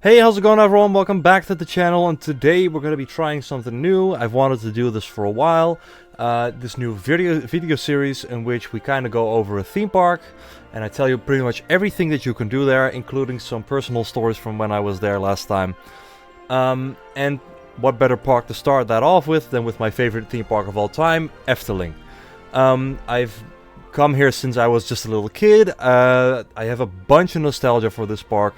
Hey, how's it going everyone? Welcome back to the channel, and today we're going to be trying something new. I've wanted to do this for a while. This new video series in which we kind of go over a theme park, and I tell you pretty much everything that you can do there, including some personal stories from when I was there last time. And what better park to start that off with than with my favorite theme park of all time, Efteling. I've come here since I was just a little kid. I have a bunch of nostalgia for this park.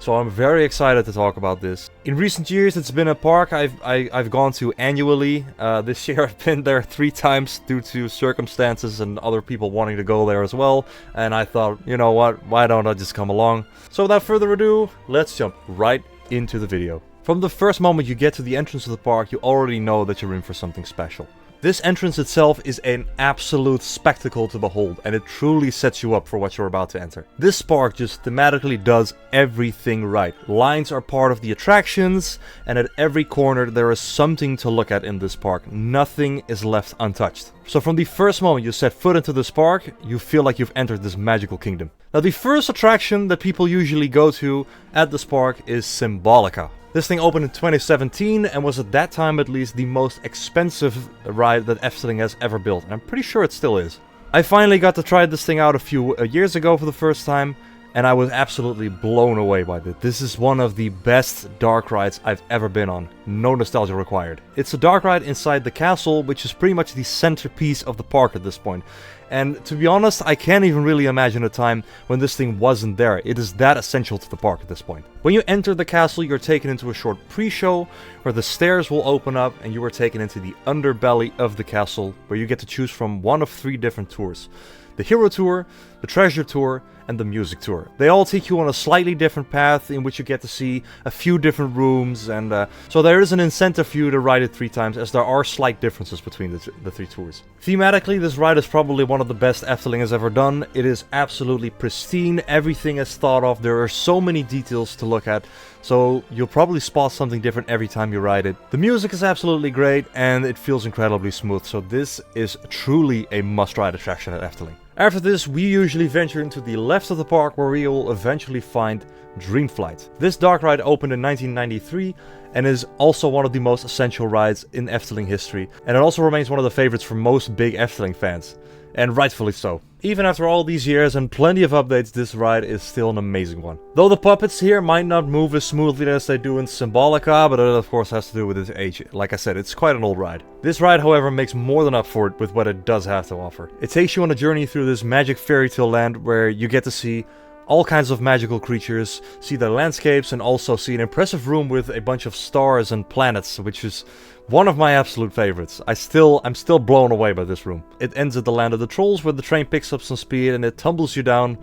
So I'm very excited to talk about this. In recent years, it's been a park I've gone to annually. This year I've been there 3 times due to circumstances and other people wanting to go there as well. And I thought, you know what, why don't I just come along? So without further ado, let's jump right into the video. From the first moment you get to the entrance of the park, you already know that you're in for something special. This entrance itself is an absolute spectacle to behold, and it truly sets you up for what you're about to enter. This park just thematically does everything right. Lines are part of the attractions, and at every corner there is something to look at in this park. Nothing is left untouched. So from the first moment you set foot into this park, you feel like you've entered this magical kingdom. Now the first attraction that people usually go to at this park is Symbolica. This thing opened in 2017 and was at that time at least the most expensive ride that Efteling has ever built. And I'm pretty sure it still is. I finally got to try this thing out a few years ago for the first time, and I was absolutely blown away by it. This is one of the best dark rides I've ever been on. No nostalgia required. It's a dark ride inside the castle, which is pretty much the centerpiece of the park at this point. And to be honest, I can't even really imagine a time when this thing wasn't there. It is that essential to the park at this point. When you enter the castle, you're taken into a short pre-show where the stairs will open up and you are taken into the underbelly of the castle, where you get to choose from one of 3 different tours. The Hero Tour, the Treasure Tour, and the Music Tour. They all take you on a slightly different path in which you get to see a few different rooms, and so there is an incentive for you to ride it 3 times, as there are slight differences between the 3 tours. Thematically, this ride is probably one of the best Efteling has ever done. It is absolutely pristine, everything is thought of, there are so many details to look at, so you'll probably spot something different every time you ride it. The music is absolutely great, and it feels incredibly smooth, so this is truly a must-ride attraction at Efteling. After this, we usually venture into the left of the park, where we will eventually find Dreamflight. This dark ride opened in 1993 and is also one of the most essential rides in Efteling history, and it also remains one of the favorites for most big Efteling fans, and rightfully so. Even after all these years and plenty of updates, this ride is still an amazing one. Though the puppets here might not move as smoothly as they do in Symbolica, but it of course has to do with its age. Like I said, it's quite an old ride. This ride, however, makes more than up for it with what it does have to offer. It takes you on a journey through this magic fairy tale land where you get to see all kinds of magical creatures, see their landscapes, and also see an impressive room with a bunch of stars and planets, which is one of my absolute favorites. I'm still blown away by this room. It ends at the land of the trolls, where the train picks up some speed and it tumbles you down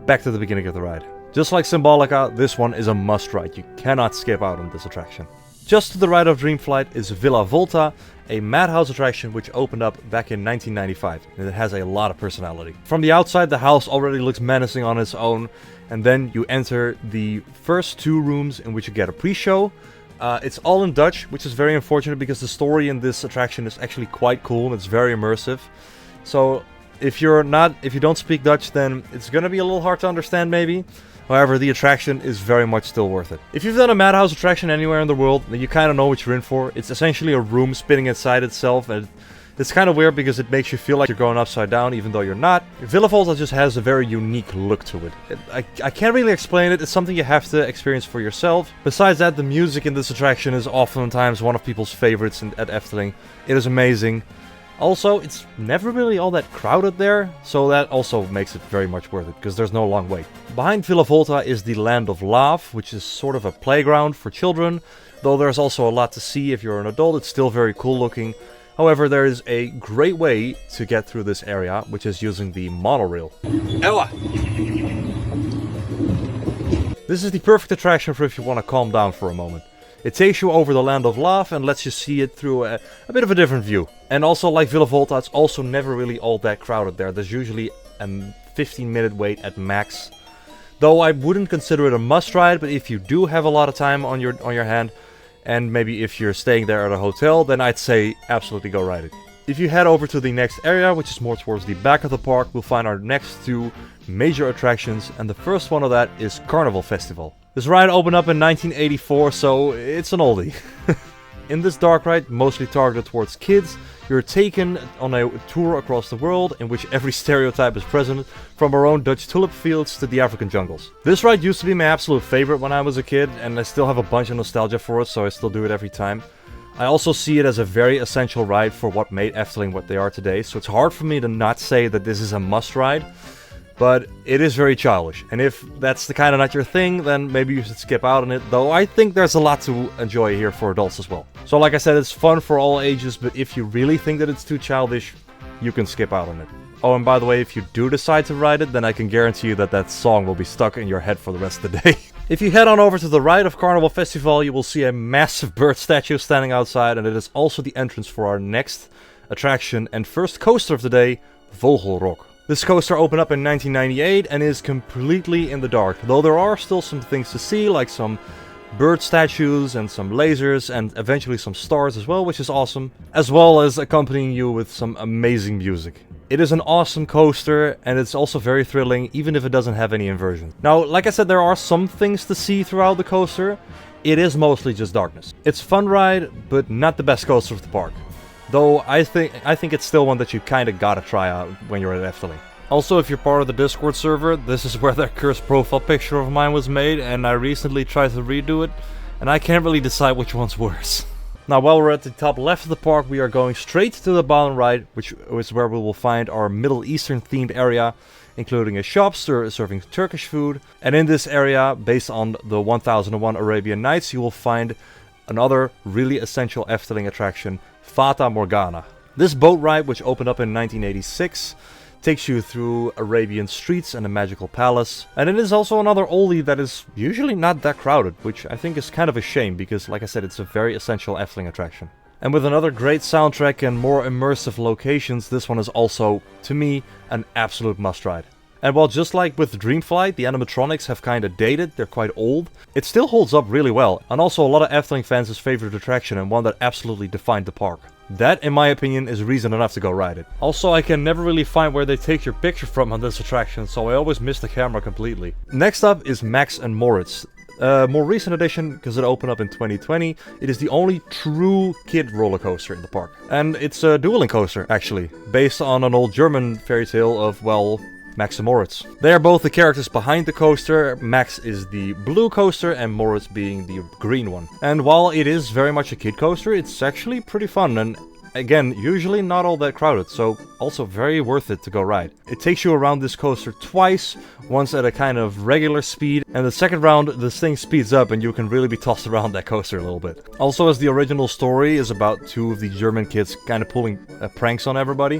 back to the beginning of the ride. Just like Symbolica, this one is a must ride. You cannot skip out on this attraction. Just to the right of Dreamflight is Villa Volta, a madhouse attraction which opened up back in 1995, and it has a lot of personality. From the outside, the house already looks menacing on its own, and then you enter the first 2 rooms in which you get a pre-show. It's all in Dutch, which is very unfortunate because the story in this attraction is actually quite cool and it's very immersive. So if you don't speak Dutch, then it's gonna be a little hard to understand maybe. However, the attraction is very much still worth it. If you've done a madhouse attraction anywhere in the world, then you kind of know what you're in for. It's essentially a room spinning inside itself, and it's kind of weird because it makes you feel like you're going upside down even though you're not. Villa Volta just has a very unique look to it. I can't really explain it, it's something you have to experience for yourself. Besides that, the music in this attraction is oftentimes one of people's favorites at Efteling. It is amazing. Also, it's never really all that crowded there, so that also makes it very much worth it, because there's no long wait. Behind Villa Volta is the Land of Laugh, which is sort of a playground for children. Though there's also a lot to see if you're an adult, it's still very cool looking. However, there is a great way to get through this area, which is using the monorail. Ella! This is the perfect attraction for if you want to calm down for a moment. It takes you over the Land of Laugh and lets you see it through a bit of a different view. And also, like Villa Volta, it's also never really all that crowded there. There's usually a 15-minute wait at max. Though I wouldn't consider it a must-ride, but if you do have a lot of time on your hand, and maybe if you're staying there at a hotel, then I'd say absolutely go ride it. If you head over to the next area, which is more towards the back of the park, we'll find our next 2 major attractions, and the first one of that is Carnival Festival. This ride opened up in 1984, so it's an oldie. In this dark ride, mostly targeted towards kids, you're taken on a tour across the world in which every stereotype is present, from our own Dutch tulip fields to the African jungles. This ride used to be my absolute favorite when I was a kid, and I still have a bunch of nostalgia for it, so I still do it every time. I also see it as a very essential ride for what made Efteling what they are today, so it's hard for me to not say that this is a must ride. But it is very childish, and if that's the kind of not your thing, then maybe you should skip out on it, though I think there's a lot to enjoy here for adults as well. So like I said, it's fun for all ages, but if you really think that it's too childish, you can skip out on it. Oh, and by the way, if you do decide to ride it, then I can guarantee you that that song will be stuck in your head for the rest of the day. If you head on over to the right of Carnival Festival, you will see a massive bird statue standing outside, and it is also the entrance for our next attraction and first coaster of the day, Vogelrok. This coaster opened up in 1998 and is completely in the dark, though there are still some things to see, like some bird statues and some lasers and eventually some stars as well, which is awesome, as well as accompanying you with some amazing music. It is an awesome coaster, and it's also very thrilling, even if it doesn't have any inversion. Now, like I said, there are some things to see throughout the coaster. It is mostly just darkness. It's a fun ride, but not the best coaster of the park. Though I think it's still one that you kinda gotta try out when you're at Efteling. Also, if you're part of the Discord server, this is where that cursed profile picture of mine was made, and I recently tried to redo it, and I can't really decide which one's worse. Now, while we're at the top left of the park, we are going straight to the bottom right, which is where we will find our Middle Eastern themed area, including a shop serving Turkish food. And in this area, based on the 1001 Arabian Nights, you will find another really essential Efteling attraction, Fata Morgana. This boat ride, which opened up in 1986, takes you through Arabian streets and a magical palace. And it is also another oldie that is usually not that crowded, which I think is kind of a shame because, like I said, it's a very essential Efteling attraction. And with another great soundtrack and more immersive locations, this one is also, to me, an absolute must-ride. And while just like with Dreamflight, the animatronics have kinda dated, they're quite old, it still holds up really well, and also a lot of Efteling fans' favorite attraction and one that absolutely defined the park. That, in my opinion, is reason enough to go ride it. Also, I can never really find where they take your picture from on this attraction, so I always miss the camera completely. Next up is Max and Moritz. More recent edition, because it opened up in 2020, it is the only true kid roller coaster in the park. And it's a dueling coaster, actually, based on an old German fairy tale of, well, Max and Moritz. They are both the characters behind the coaster. Max is the blue coaster and Moritz being the green one. And while it is very much a kid coaster, it's actually pretty fun and, again, usually not all that crowded, so also very worth it to go ride. It takes you around this coaster twice, once at a kind of regular speed, and the second round this thing speeds up and you can really be tossed around that coaster a little bit. Also, as the original story is about two of the German kids kind of pulling pranks on everybody,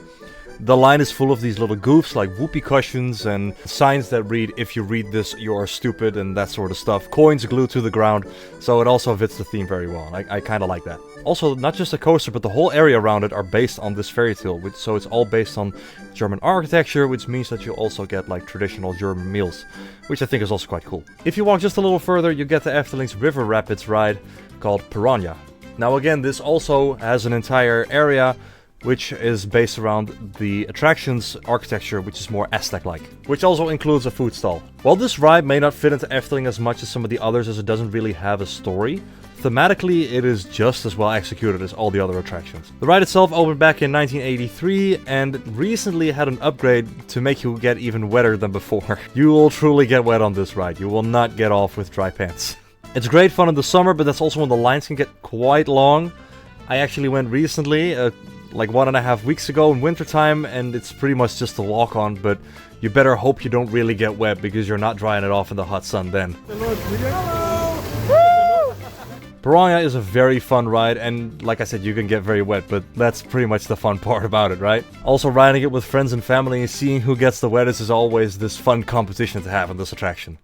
the line is full of these little goofs like whoopee cushions and signs that read, "If you read this, you are stupid," and that sort of stuff. Coins glued to the ground, so it also fits the theme very well. I kind of like that. Also, not just the coaster, but the whole area around it are based on this fairy tale, so it's all based on German architecture, which means that you also get like traditional German meals, which I think is also quite cool. If you walk just a little further, you get to Efteling's River Rapids ride called Piranha. Now again, this also has an entire area which is based around the attraction's architecture, which is more Aztec-like, which also includes a food stall. While this ride may not fit into Efteling as much as some of the others, as it doesn't really have a story, thematically it is just as well executed as all the other attractions. The ride itself opened back in 1983 and recently had an upgrade to make you get even wetter than before. You will truly get wet on this ride, you will not get off with dry pants. It's great fun in the summer, but that's also when the lines can get quite long. I actually went recently, like 1.5 weeks ago in wintertime, and it's pretty much just a walk on, but you better hope you don't really get wet because you're not drying it off in the hot sun then. Piranha is a very fun ride, and like I said, you can get very wet, but that's pretty much the fun part about it, right? Also, riding it with friends and family and seeing who gets the wettest is always this fun competition to have on this attraction.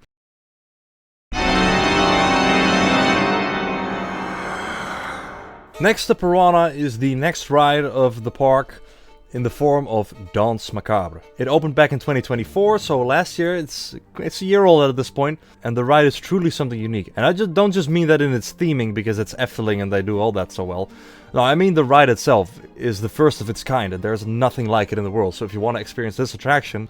Next to Piranha is the next ride of the park in the form of Danse Macabre. It opened back in 2024, so last year, it's a year old at this point, and the ride is truly something unique. And I don't just mean that in its theming because it's Efteling and they do all that so well. No, I mean the ride itself is the first of its kind and there's nothing like it in the world. So if you want to experience this attraction,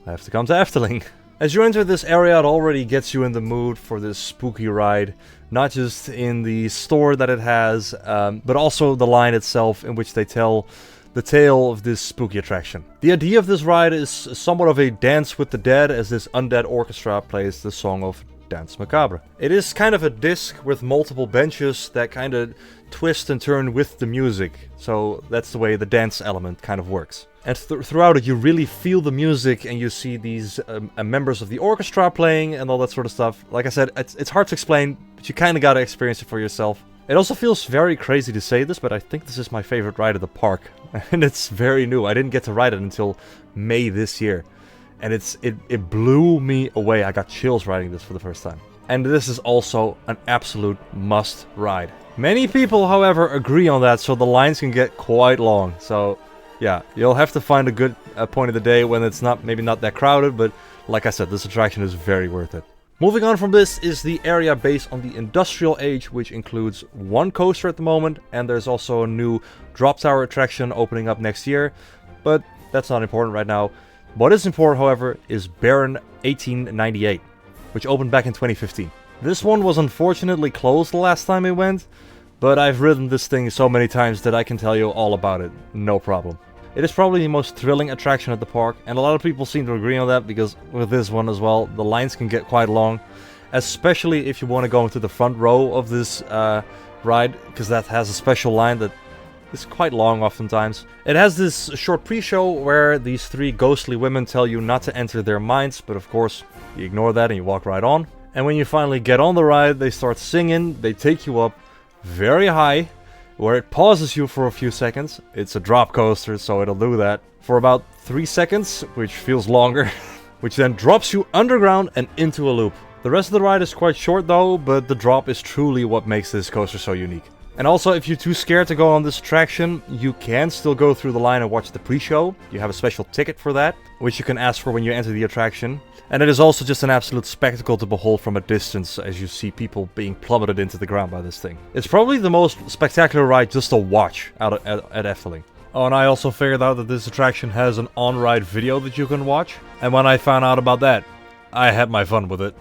you have to come to Efteling. As you enter this area, it already gets you in the mood for this spooky ride, not just in the store that it has, but also the line itself in which they tell the tale of this spooky attraction. The idea of this ride is somewhat of a dance with the dead, as this undead orchestra plays the song of Danse Macabre. It is kind of a disc with multiple benches that kind of twist and turn with the music, so that's the way the dance element kind of works. And throughout it you really feel the music, and you see these members of the orchestra playing and all that sort of stuff. Like I said, it's hard to explain, but you kind of gotta experience it for yourself. It also feels very crazy to say this, but I think this is my favorite ride at the park. And it's very new. I didn't get to ride it until May this year. And it blew me away. I got chills riding this for the first time. And this is also an absolute must ride. Many people, however, agree on that, so the lines can get quite long. So yeah, you'll have to find a good point of the day when it's maybe not that crowded, but like I said, this attraction is very worth it. Moving on from this is the area based on the Industrial Age, which includes one coaster at the moment, and there's also a new drop tower attraction opening up next year, but that's not important right now. What is important, however, is Baron 1898, which opened back in 2015. This one was unfortunately closed the last time we went, but I've ridden this thing so many times that I can tell you all about it, no problem. It is probably the most thrilling attraction at the park, and a lot of people seem to agree on that, because with this one as well, the lines can get quite long, especially if you want to go into the front row of this ride, because that has a special line that is quite long oftentimes. It has this short pre-show where these three ghostly women tell you not to enter their minds, but of course you ignore that and you walk right on. And when you finally get on the ride, they start singing, they take you up very high, where it pauses you for a few seconds. It's a drop coaster, so it'll do that for about 3 seconds, which feels longer, which then drops you underground and into a loop. The rest of the ride is quite short though, but the drop is truly what makes this coaster so unique. And also, if you're too scared to go on this attraction, you can still go through the line and watch the pre-show. You have a special ticket for that, which you can ask for when you enter the attraction. And it is also just an absolute spectacle to behold from a distance as you see people being plummeted into the ground by this thing. It's probably the most spectacular ride just to watch at Efteling. Oh, and I also figured out that this attraction has an on-ride video that you can watch. And when I found out about that, I had my fun with it.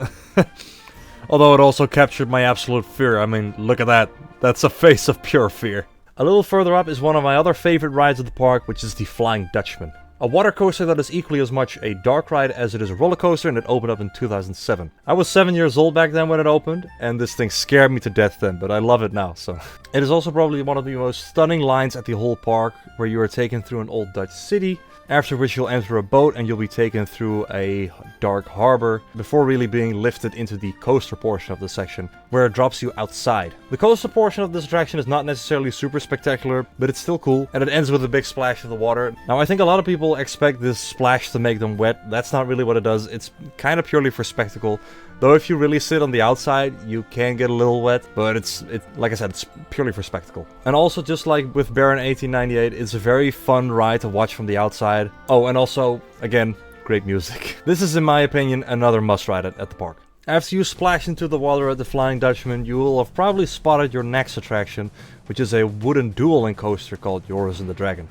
Although it also captured my absolute fear. I mean, look at that. That's a face of pure fear. A little further up is one of my other favorite rides at the park, which is the Flying Dutchman. A water coaster that is equally as much a dark ride as it is a roller coaster, and it opened up in 2007. I was 7 years old back then when it opened, and this thing scared me to death then, but I love it now, so. It is also probably one of the most stunning lines at the whole park, where you are taken through an old Dutch city, after which you'll enter a boat and you'll be taken through a dark harbor, before really being lifted into the coaster portion of the section, where it drops you outside. The coaster portion of this attraction is not necessarily super spectacular, but it's still cool, and it ends with a big splash of the water. Now I think a lot of people expect this splash to make them wet. That's not really what it does. It's kind of purely for spectacle. Though if you really sit on the outside, you can get a little wet, but it's like I said, it's purely for spectacle. And also, just like with Baron 1898, it's a very fun ride to watch from the outside. Oh, and also, again, great music. This is, in my opinion, another must ride at the park. After you splash into the water at the Flying Dutchman, you will have probably spotted your next attraction, which is a wooden dueling coaster called Joris and the Dragon.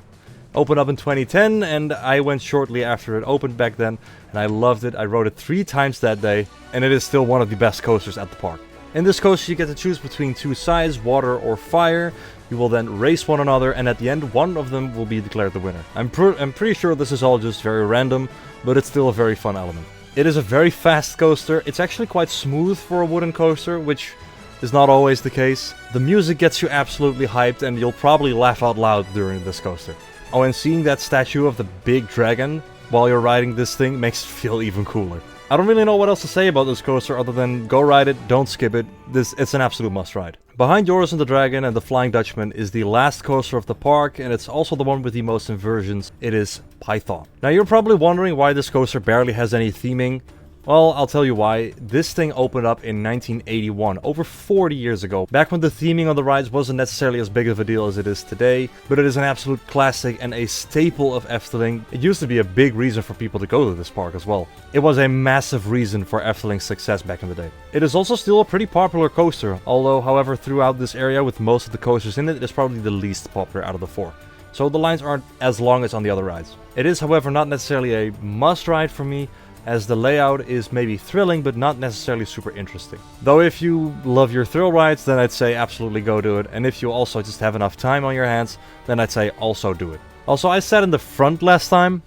Opened up in 2010, and I went shortly after it opened back then, and I loved it. I rode it 3 times that day, and it is still one of the best coasters at the park. In this coaster you get to choose between 2 sides, water or fire. You will then race one another, and at the end one of them will be declared the winner. I'm pretty sure this is all just very random, but it's still a very fun element. It is a very fast coaster. It's actually quite smooth for a wooden coaster, which is not always the case. The music gets you absolutely hyped, and you'll probably laugh out loud during this coaster. Oh, and seeing that statue of the big dragon while you're riding this thing makes it feel even cooler. I don't really know what else to say about this coaster other than go ride it, don't skip it. It's an absolute must ride. Behind Joris and the Dragon and the Flying Dutchman is the last coaster of the park, and it's also the one with the most inversions. It is Python. Now you're probably wondering why this coaster barely has any theming. Well, I'll tell you why. This thing opened up in 1981, over 40 years ago, back when the theming on the rides wasn't necessarily as big of a deal as it is today, but it is an absolute classic and a staple of Efteling. It used to be a big reason for people to go to this park as well. It was a massive reason for Efteling's success back in the day. It is also still a pretty popular coaster, although, however, throughout this area with most of the coasters in it, it is probably the least popular out of the 4. So the lines aren't as long as on the other rides. It is, however, not necessarily a must ride for me, as the layout is maybe thrilling but not necessarily super interesting. Though if you love your thrill rides, then I'd say absolutely go do it, and if you also just have enough time on your hands, then I'd say also do it. Also, I sat in the front last time,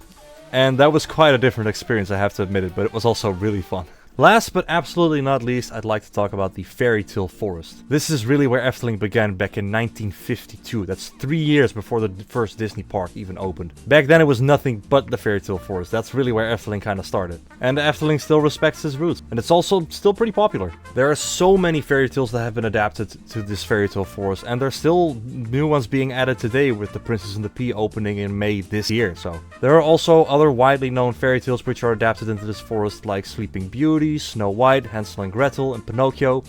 and that was quite a different experience, I have to admit it, but it was also really fun. Last but absolutely not least, I'd like to talk about the Fairy Tale Forest. This is really where Efteling began back in 1952. That's 3 years before the first Disney park even opened. Back then it was nothing but the Fairy Tale Forest. That's really where Efteling kind of started. And Efteling still respects its roots. And it's also still pretty popular. There are so many fairy tales that have been adapted to this Fairy Tale Forest. And there's still new ones being added today, with The Princess and the Pea opening in May this year. So there are also other widely known fairy tales which are adapted into this forest, like Sleeping Beauty, Snow White, Hansel and Gretel, and Pinocchio,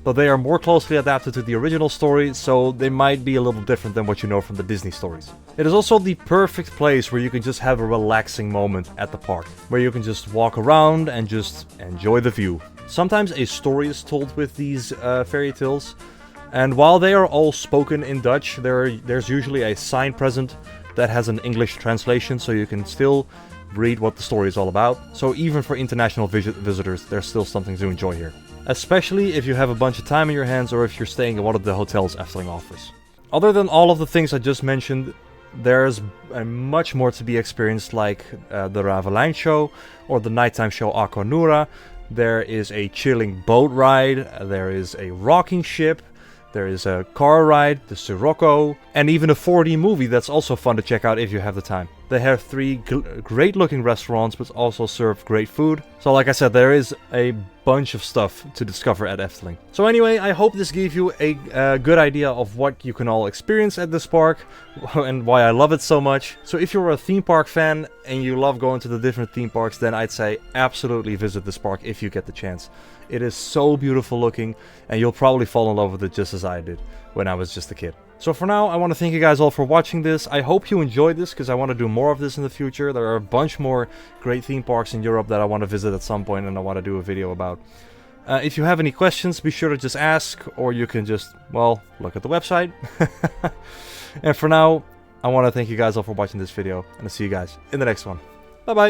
but they are more closely adapted to the original story, so they might be a little different than what you know from the Disney stories. It is also the perfect place where you can just have a relaxing moment at the park, where you can just walk around and just enjoy the view. Sometimes a story is told with these fairy tales, and while they are all spoken in Dutch, there's usually a sign present that has an English translation, so you can still read what the story is all about. So even for international visitors, there's still something to enjoy here. Especially if you have a bunch of time in your hands, or if you're staying in one of the hotels Efteling offers. Other than all of the things I just mentioned, there's much more to be experienced, like the Ravelijn show, or the nighttime show Aquanura. There is a chilling boat ride, there is a rocking ship, there is a car ride, the Sirocco, and even a 4D movie that's also fun to check out if you have the time. They have 3 great looking restaurants, but also serve great food. So like I said, there is a bunch of stuff to discover at Efteling. So anyway, I hope this gave you a good idea of what you can all experience at this park and why I love it so much. So if you're a theme park fan and you love going to the different theme parks, then I'd say absolutely visit this park if you get the chance. It is so beautiful looking, and you'll probably fall in love with it just as I did when I was just a kid. So for now, I want to thank you guys all for watching this. I hope you enjoyed this, because I want to do more of this in the future. There are a bunch more great theme parks in Europe that I want to visit at some point and I want to do a video about. If you have any questions, be sure to just ask, or you can just, well, look at the website. And for now, I want to thank you guys all for watching this video, and I'll see you guys in the next one. Bye bye!